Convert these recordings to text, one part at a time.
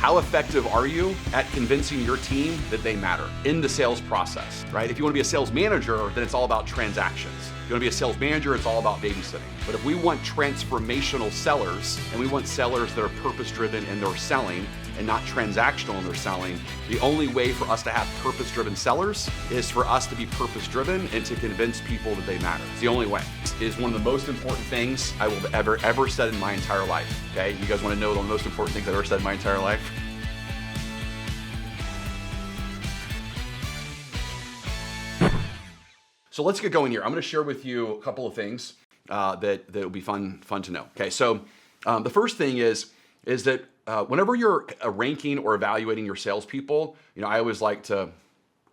How effective are you at convincing your team that they matter in the sales process, right? If you want to be a sales manager, then it's all about transactions. If you want to be a sales manager, it's all about babysitting. But if we want transformational sellers, and we want sellers that are purpose-driven in their selling and not transactional in their selling, the only way for us to have purpose-driven sellers is for us to be purpose-driven and to convince people that they matter. It's the only way. It is one of the most important things I will ever said in my entire life, okay? You guys want to know the most important things I've ever said in my entire life? So let's get going here. I'm going to share with you a couple of things that will be fun to know. Okay, so the first thing is that whenever you're ranking or evaluating your salespeople, I always like to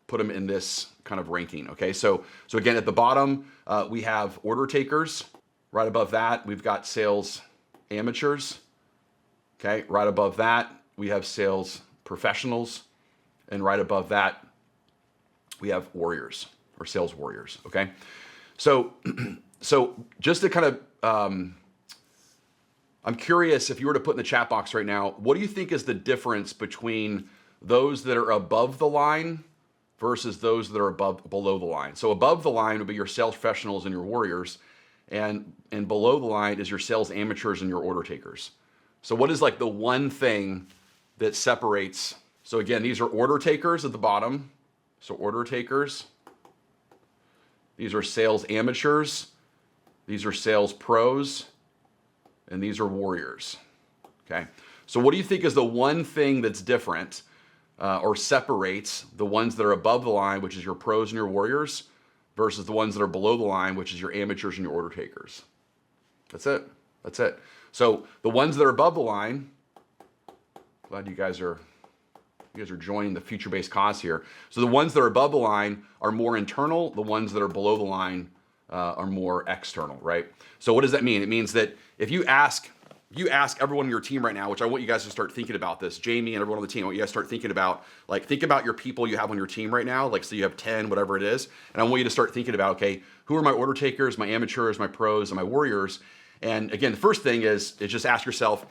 put them in this kind of ranking. Okay, so again, at the bottom we have order takers. Right above that we've got sales amateurs. Okay, right above that we have sales professionals, and right above that we have warriors. Or sales warriors, okay? So just to kind of, I'm curious if you were to put in the chat box right now, what do you think is the difference between those that are above the line versus those that are below the line? So above the line would be your sales professionals and your warriors, and below the line is your sales amateurs and your order takers. So what is like the one thing that separates? So again, these are order takers at the bottom. So order takers. These are sales amateurs, these are sales pros, and these are warriors, okay? So what do you think is the one thing that's different or separates the ones that are above the line, which is your pros and your warriors, versus the ones that are below the line, which is your amateurs and your order takers? That's it. So the ones that are above the line, glad you guys are joining the future-based cause here. So the ones that are above the line are more internal. The ones that are below the line are more external, right? So what does that mean? It means that if you ask everyone on your team right now, which I want you guys to start thinking about this, Jamie and everyone on the team, I want you guys to start thinking about, think about your people you have on your team right now, so you have 10, whatever it is, and I want you to start thinking about, okay, who are my order takers, my amateurs, my pros, and my warriors? And again, the first thing is just ask yourself,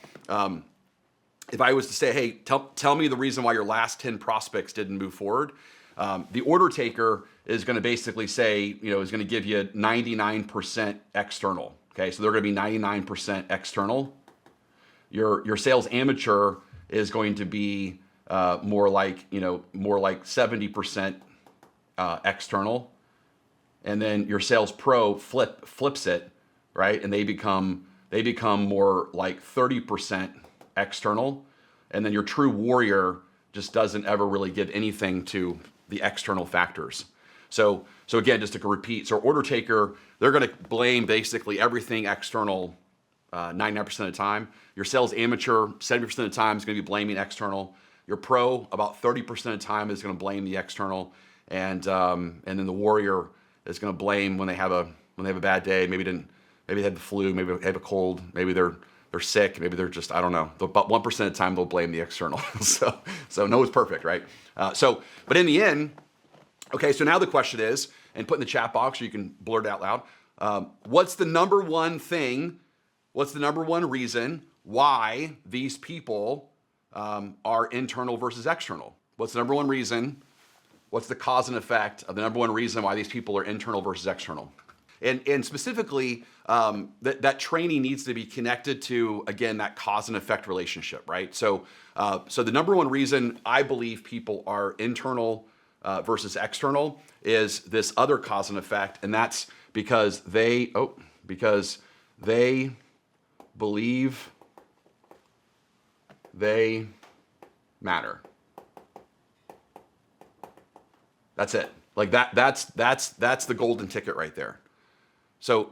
if I was to say, hey, tell me the reason why your last 10 prospects didn't move forward, the order taker is going to basically say, is going to give you 99% external. Okay, so they're going to be 99% external. Your sales amateur is going to be more like 70% external, and then your sales pro flips it, right, and they become more like 30% external, and then your true warrior just doesn't ever really give anything to the external factors. So again, just to repeat, so order taker, they're going to blame basically everything external 99% of the time. Your sales amateur, 70% of the time is going to be blaming external. Your pro, about 30% of the time is going to blame the external, and then the warrior is going to blame when they have a bad day. Maybe they had the flu, maybe they have a cold, maybe they're sick, maybe they're just, I don't know. About 1% of the time they'll blame the external. so no one's perfect, right? But in the end, okay, so now the question is, and put in the chat box or you can blurt it out loud, what's the number one reason why these people are internal versus external? What's the number one reason? What's the cause and effect of the number one reason why these people are internal versus external? And specifically, that training needs to be connected to, again, that cause and effect relationship, right? So the number one reason I believe people are internal versus external is this other cause and effect, and that's because they believe they matter. That's it. Like that's the golden ticket right there. So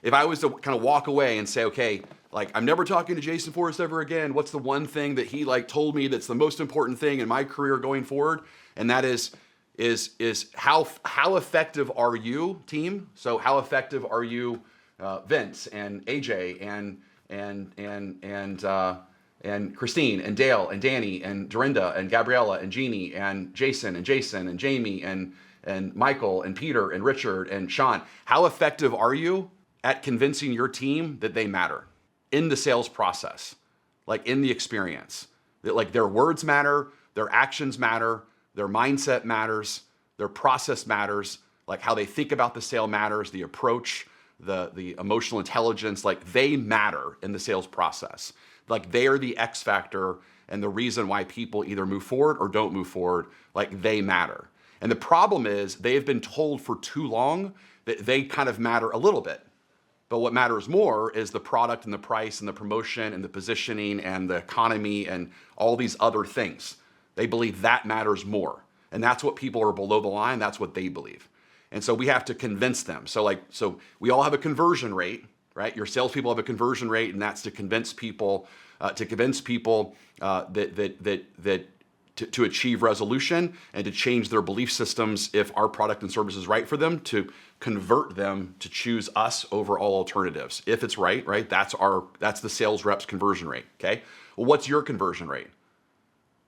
if I was to kind of walk away and say, okay, like I'm never talking to Jason Forrest ever again, what's the one thing that he told me that's the most important thing in my career going forward? And that is how effective are you, team? So how effective are you, Vince and AJ and Christine and Dale and Danny and Dorinda and Gabriella and Jeannie and Jason and Jamie and Michael and Peter and Richard and Sean? How effective are you at convincing your team that they matter in the sales process, like in the experience? Like their words matter, their actions matter, their mindset matters, their process matters, like how they think about the sale matters, the approach, the emotional intelligence, like they matter in the sales process. Like they are the X factor and the reason why people either move forward or don't move forward, like they matter. And the problem is they have been told for too long that they kind of matter a little bit. But what matters more is the product and the price and the promotion and the positioning and the economy and all these other things. They believe that matters more. And that's what people are below the line, that's what they believe. And so we have to convince them. So we all have a conversion rate, right? Your salespeople have a conversion rate, and that's to convince people to achieve resolution and to change their belief systems if our product and service is right for them, to convert them to choose us over all alternatives. If it's right? That's the sales rep's conversion rate, okay? Well, what's your conversion rate?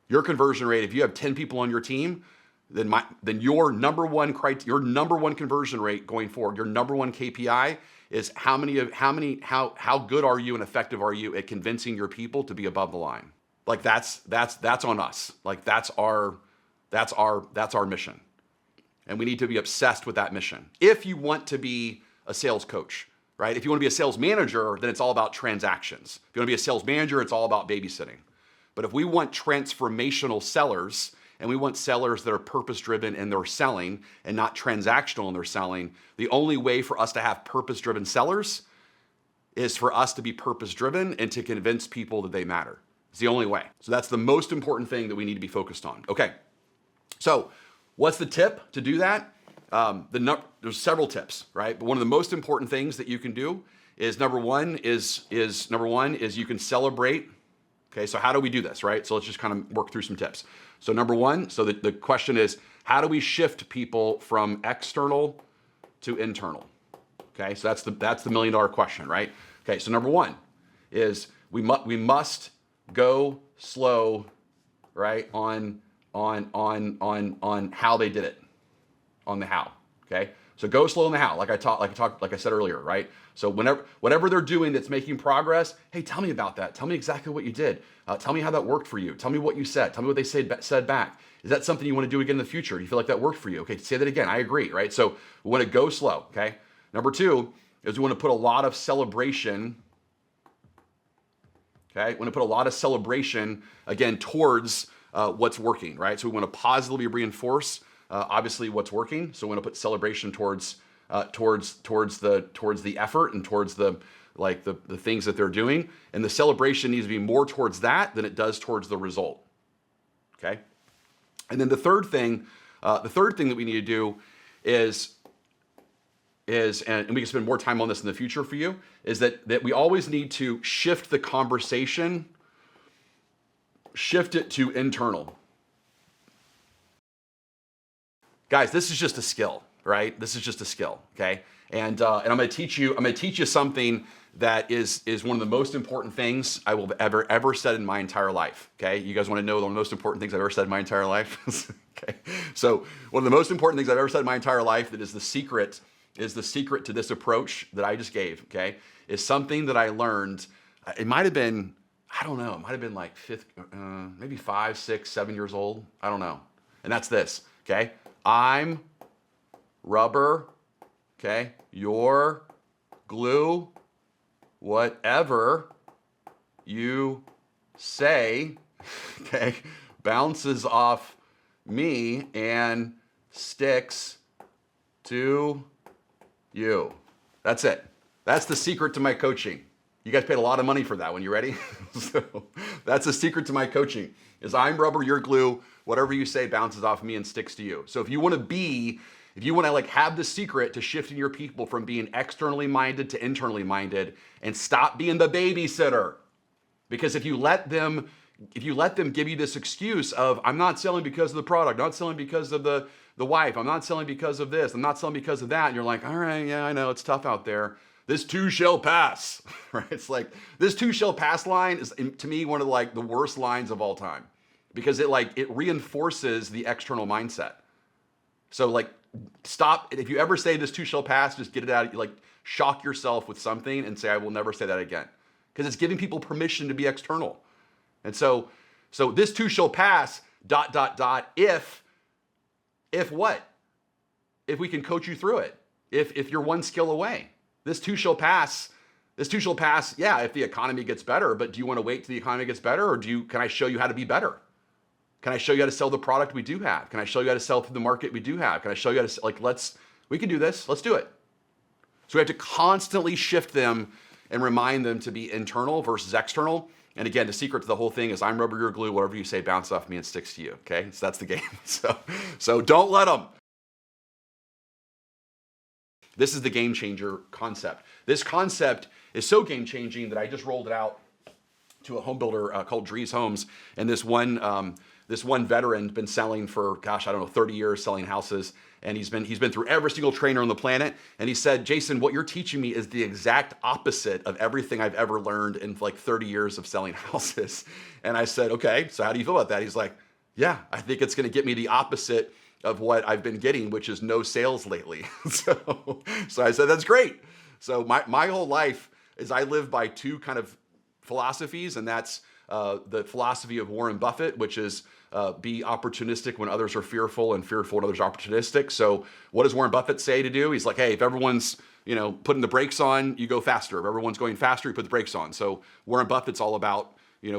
Your conversion rate, if you have 10 people on your team, then your number one conversion rate going forward, your number one KPI is how good are you and effective are you at convincing your people to be above the line? Like that's on us. Like that's our mission. And we need to be obsessed with that mission. If you want to be a sales coach, right? If you want to be a sales manager, then it's all about transactions. If you want to be a sales manager, it's all about babysitting. But if we want transformational sellers, and we want sellers that are purpose-driven in their selling and not transactional in their selling, the only way for us to have purpose-driven sellers is for us to be purpose-driven and to convince people that they matter. It's the only way. So that's the most important thing that we need to be focused on. Okay, so what's the tip to do that? There's several tips, right? But one of the most important things that you can do is number one is you can celebrate. Okay, so how do we do this, right? So let's just kind of work through some tips. So number one, so the question is, how do we shift people from external to internal? Okay, so that's the $1 million question, right? Okay, so number one is we must go slow, right, on how they did it, on the how. Okay, so go slow on the how, like I said earlier, right? So whatever they're doing that's making progress, hey, tell me about that. Tell me exactly what you did. Tell me how that worked for you. Tell me what you said. Tell me what they said back. Is that something you want to do again in the future? Do you feel like that worked for you? Okay, say that again. I agree, right? So we want to go slow, okay? Number two is we want to put a lot of celebration, okay? We want to put a lot of celebration, again, towards what's working, right? So we want to positively reinforce, obviously, what's working. So we want to put celebration towards the effort and towards the things that they're doing. And the celebration needs to be more towards that than it does towards the result. Okay. And then the third thing that we need to do is and we can spend more time on this in the future for you, is that we always need to shift the conversation, shift it to internal. Guys, this is just a skill, right? This is just a skill, okay? And I'm going to teach you something that is one of the most important things I will have ever said in my entire life, okay? You guys want to know the most important things I've ever said in my entire life? Okay. So one of the most important things I've ever said in my entire life that is the secret to this approach that I just gave, okay, is something that I learned. It might have been, I don't know, it might have been like maybe 5, 6, 7 years old. I don't know. And that's this, okay? I'm rubber, okay? You're glue. Whatever you say, okay, bounces off me and sticks to you. That's it. That's the secret to my coaching. You guys paid a lot of money for that one. You ready? So that's the secret to my coaching is I'm rubber, you're glue. Whatever you say bounces off me and sticks to you. So if you want to like have the secret to shifting your people from being externally minded to internally minded and stop being the babysitter. Because if you let them give you this excuse of I'm not selling because of the product, not selling because of the wife, I'm not selling because of this, I'm not selling because of that, and you're like, all right, yeah, I know it's tough out there. This too shall pass, right? It's like this too shall pass line is to me one of the worst lines of all time because it reinforces the external mindset. So stop. If you ever say this too shall pass, just get it out. Shock yourself with something and say, I will never say that again. Because it's giving people permission to be external. And so So this too shall pass, if what? If we can coach you through it. If you're one skill away. This too shall pass. This too shall pass, yeah, if the economy gets better, but do you want to wait till the economy gets better, or can I show you how to be better? Can I show you how to sell the product we do have? Can I show you how to sell through the market we do have? Can I show you how to, we can do this, let's do it. So we have to constantly shift them and remind them to be internal versus external. And again, the secret to the whole thing is I'm rubber, you're glue, whatever you say bounces off me and sticks to you, okay? So that's the game. So don't let them. This is the game changer concept. This concept is so game changing that I just rolled it out to a home builder called Drees Homes. And this one veteran been selling for, 30 years selling houses. And he's been through every single trainer on the planet. And he said, Jason, what you're teaching me is the exact opposite of everything I've ever learned in like 30 years of selling houses. And I said, okay, so how do you feel about that? He's like, yeah, I think it's going to get me the opposite of what I've been getting, which is no sales lately. So I said, that's great. So my whole life is I live by two kind of philosophies, and that's the philosophy of Warren Buffett, which is be opportunistic when others are fearful and fearful when others are opportunistic. So what does Warren Buffett say to do? He's like, hey, if everyone's putting the brakes on, you go faster. If everyone's going faster, you put the brakes on. So Warren Buffett's all about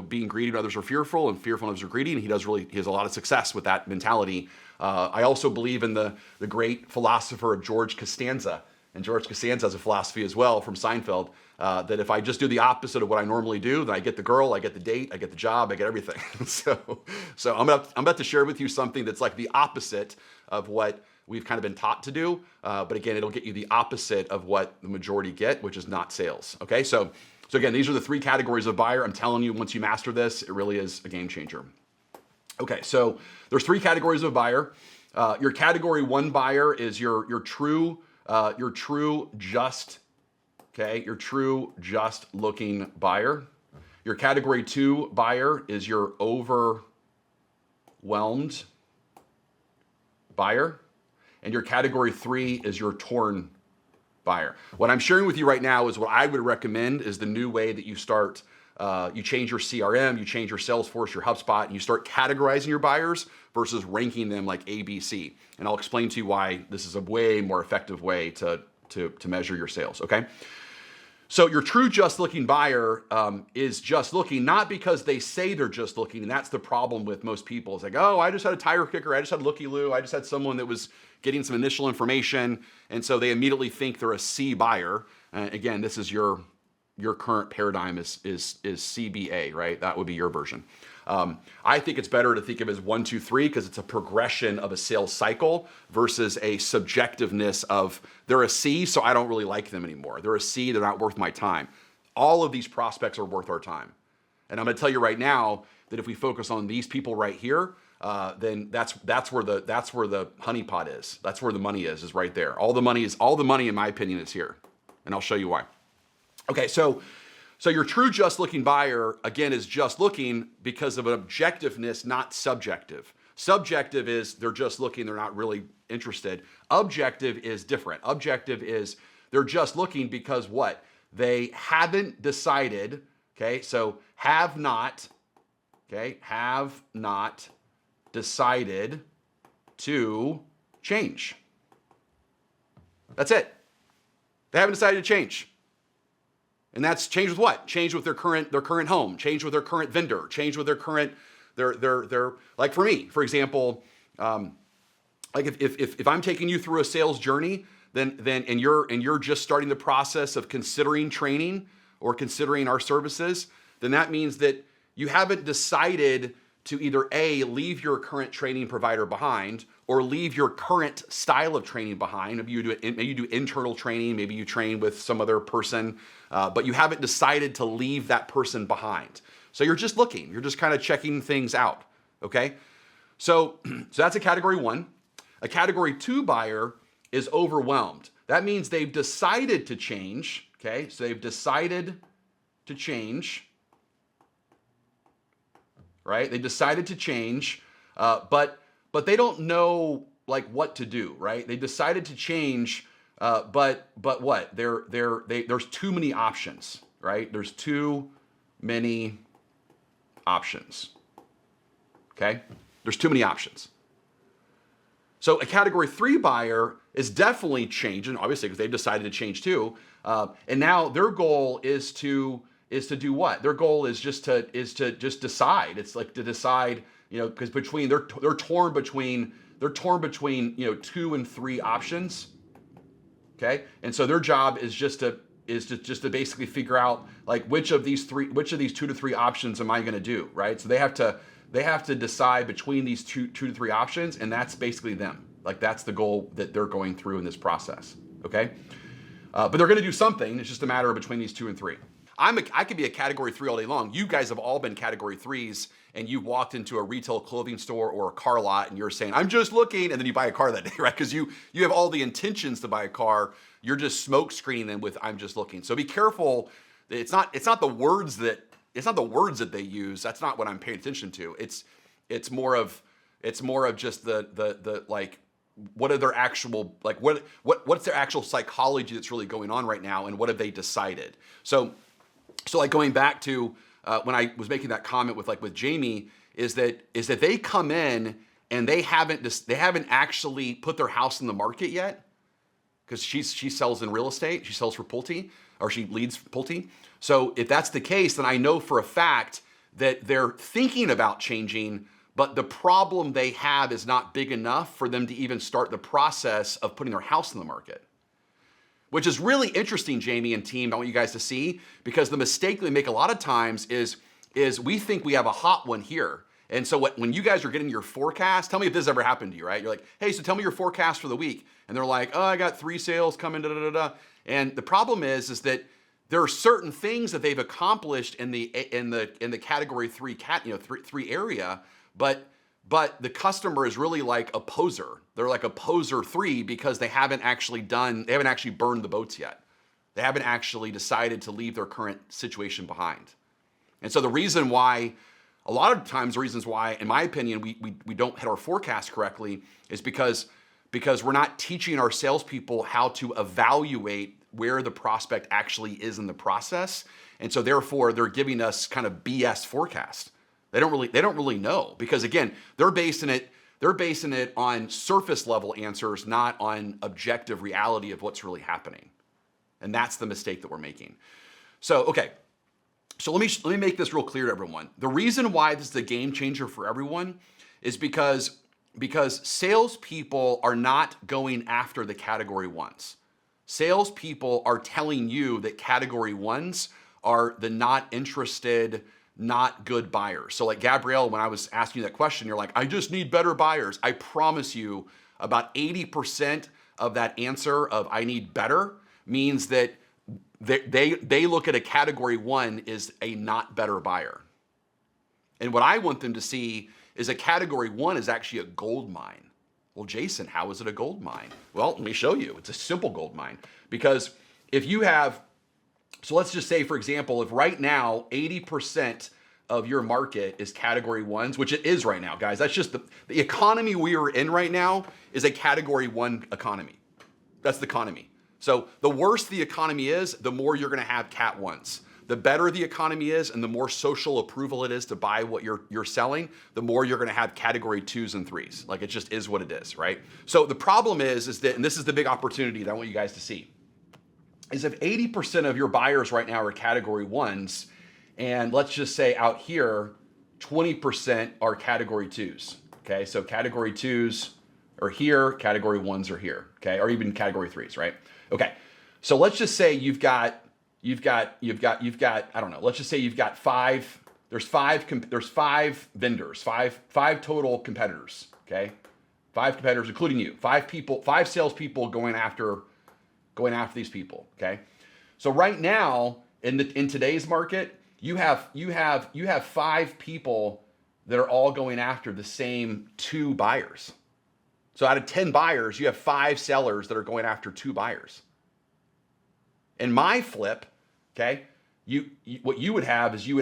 being greedy when others are fearful and fearful when others are greedy, and he has a lot of success with that mentality. I also believe in the great philosopher George Costanza, and George Costanza has a philosophy as well from Seinfeld, that if I just do the opposite of what I normally do, then I get the girl, I get the date, I get the job, I get everything. So I'm about to share with you something that's like the opposite of what we've kind of been taught to do. But again, it'll get you the opposite of what the majority get, which is not sales. Okay, so again, these are the three categories of buyer. I'm telling you, once you master this, it really is a game changer. Okay, so there's three categories of buyer. Your category one buyer is your true just looking buyer. Your category two buyer is your overwhelmed buyer. And your category three is your torn buyer. What I'm sharing with you right now is what I would recommend is the new way that you start. You change your CRM, you change your Salesforce, your HubSpot, and you start categorizing your buyers versus ranking them like A, B, C. And I'll explain to you why this is a way more effective way to measure your sales, okay? So your true just looking buyer is just looking, not because they say they're just looking, and that's the problem with most people. It's like, oh, I just had a tire kicker, I just had looky-loo, I just had someone that was getting some initial information, and so they immediately think they're a C buyer. Again, this is your current paradigm is CBA, right? That would be your version. I think it's better to think of it as 1, 2, 3 because it's a progression of a sales cycle versus a subjectiveness of they're a C, so I don't really like them anymore. They're a C, they're not worth my time. All of these prospects are worth our time. And I'm going to tell you right now that if we focus on these people right here, then that's where the honeypot is. That's where the money is right there. All the money, in my opinion, is here. And I'll show you why. Okay, so your true just looking buyer, again, is just looking because of an objectiveness, not subjective. Subjective is they're just looking, they're not really interested. Objective is different. Objective is they're just looking because what? They haven't decided, okay? So have not decided to change. That's it. They haven't decided to change. And that's change with what? Change with their current home, change with their current vendor, change with their current, their like for me, for example, like if I'm taking you through a sales journey, then and you're just starting the process of considering training or considering our services, then that means that you haven't decided to either A, leave your current training provider behind, or leave your current style of training behind. Maybe you do internal training, maybe you train with some other person, but you haven't decided to leave that person behind. So you're just looking, you're just kind of checking things out, okay? So that's a category one. A category two buyer is overwhelmed. That means they've decided to change, okay? So they've decided to change, right? They decided to change, but they don't know like what to do, right? They decided to change, but what? There's too many options, right? There's too many options. okay? There's too many options. So a category 3 buyer is definitely changing, obviously, because they've decided to change too. And now their goal is to do what? Their goal is just to decide. It's like to decide, because they're torn between 2 and 3 options. Okay, and so their job is just to basically figure out like which of these 2 to 3 options am I going to do, right? So they have to decide between these 2 to 3 options, and that's basically them. Like that's the goal that they're going through in this process. Okay, but they're going to do something. It's just a matter of between these 2 and 3. I could be a category 3 all day long. You guys have all been category 3s, and you walked into a retail clothing store or a car lot, and you're saying, "I'm just looking," and then you buy a car that day, right? Because you have all the intentions to buy a car. You're just smoke screening them with "I'm just looking." So be careful. It's not the words that they use. That's not what I'm paying attention to. It's more of just the like, what are their actual, like what's their actual psychology that's really going on right now, and what have they decided? So like going back to when I was making that comment with Jamie, is that they come in and they haven't actually put their house in the market yet, because she sells in real estate. She sells for Pulte, or she leads Pulte. So if that's the case, then I know for a fact that they're thinking about changing, but the problem they have is not big enough for them to even start the process of putting their house in the market. Which is really interesting, Jamie and team. I want you guys to see, because the mistake we make a lot of times is we think we have a hot one here. And so when you guys are getting your forecast, tell me if this ever happened to you, right? You're like, "Hey, so tell me your forecast for the week." And they're like, "Oh, I got 3 sales coming, da da da da." And the problem is that there are certain things that they've accomplished in the category 3 3 area, but the customer is really like a poser. They're like a poser 3 because they haven't actually burned the boats yet. They haven't actually decided to leave their current situation behind. And so a lot of times, the reasons why, in my opinion, we don't hit our forecast correctly is because we're not teaching our salespeople how to evaluate where the prospect actually is in the process. And so therefore they're giving us kind of BS forecast. They don't really know, because again, they're basing it on surface level answers, not on objective reality of what's really happening. And that's the mistake that we're making. So, okay. So let me make this real clear to everyone. The reason why this is a game changer for everyone is because salespeople are not going after the category 1s. Salespeople are telling you that category 1s are the not interested, not good buyers. So like Gabrielle, when I was asking you that question, you're like, "I just need better buyers." I promise you about 80% of that answer of "I need better" means that they look at a category 1 as a not better buyer. And what I want them to see is a category 1 is actually a gold mine. Well, Jason, how is it a gold mine? Well, let me show you. It's a simple gold mine, because if you have, so let's just say, for example, if right now 80% of your market is category 1s, which it is right now, guys, that's just the economy we are in right now is a category 1 economy. That's the economy. So the worse the economy is, the more you're going to have cat 1s. The better the economy is and the more social approval it is to buy what you're selling, the more you're going to have category 2s and 3s. Like, it just is what it is, right? So the problem is that, and this is the big opportunity that I want you guys to see, is if 80% of your buyers right now are category 1s, and let's just say out here, 20% are category 2s. Okay, so category 2s are here, category 1s are here, okay, or even category 3s, right? Okay, so let's just say you've got, I don't know, let's just say you've got there's five vendors, five total competitors, okay? 5 competitors, including you, 5 salespeople going after these people, okay? So right now, in today's market, you have 5 people that are all going after the same 2 buyers. So out of 10 buyers, you have 5 sellers that are going after 2 buyers. In my flip, okay, what you would have is you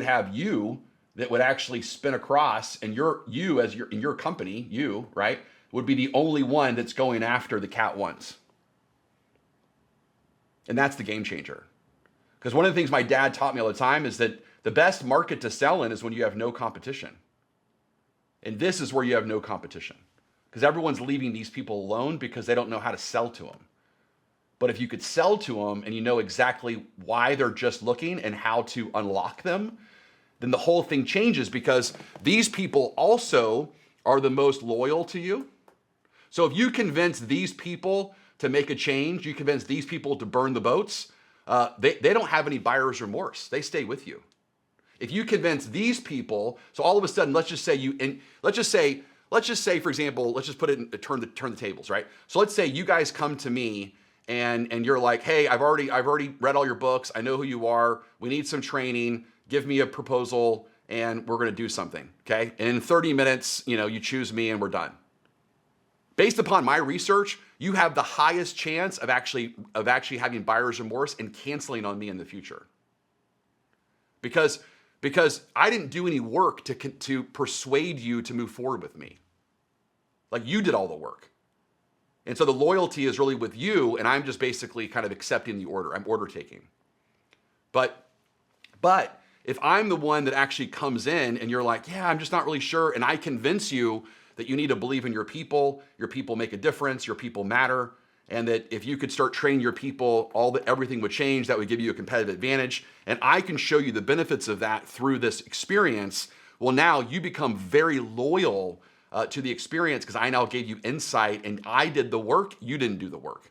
that would actually spin across, and in your company, right, would be the only one that's going after the cat 1s. And that's the game changer. Because one of the things my dad taught me all the time is that the best market to sell in is when you have no competition. And this is where you have no competition, because everyone's leaving these people alone because they don't know how to sell to them. But if you could sell to them and you know exactly why they're just looking and how to unlock them, then the whole thing changes, because these people also are the most loyal to you. So if you convince these people to make a change, you convince these people to burn the boats, they don't have any buyer's remorse. They stay with you. If you convince these people, so all of a sudden, let's just say, for example, let's just put it in, turn the tables, right? So let's say you guys come to me and you're like, hey, I've already read all your books. I know who you are. We need some training. Give me a proposal and we're going to do something. Okay. And in 30 minutes, you choose me and we're done. Based upon my research, you have the highest chance of actually having buyer's remorse and canceling on me in the future. Because I didn't do any work to persuade you to move forward with me. Like, you did all the work. And so the loyalty is really with you, and I'm just basically kind of accepting the order. I'm order taking. But if I'm the one that actually comes in and you're like, yeah, I'm just not really sure, and I convince you that you need to believe in your people make a difference, your people matter, and that if you could start training your people, everything would change, that would give you a competitive advantage, and I can show you the benefits of that through this experience, well, now you become very loyal to the experience, because I now gave you insight and I did the work, you didn't do the work.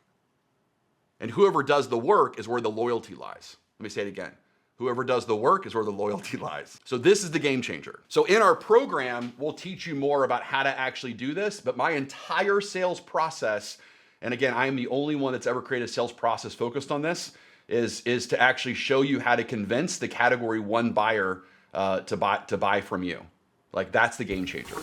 And whoever does the work is where the loyalty lies. Let me say it again. Whoever does the work is where the loyalty lies. So this is the game changer. So in our program, we'll teach you more about how to actually do this, but my entire sales process, and again, I am the only one that's ever created a sales process focused on this, is to actually show you how to convince the category 1 buyer to buy from you. Like, that's the game changer.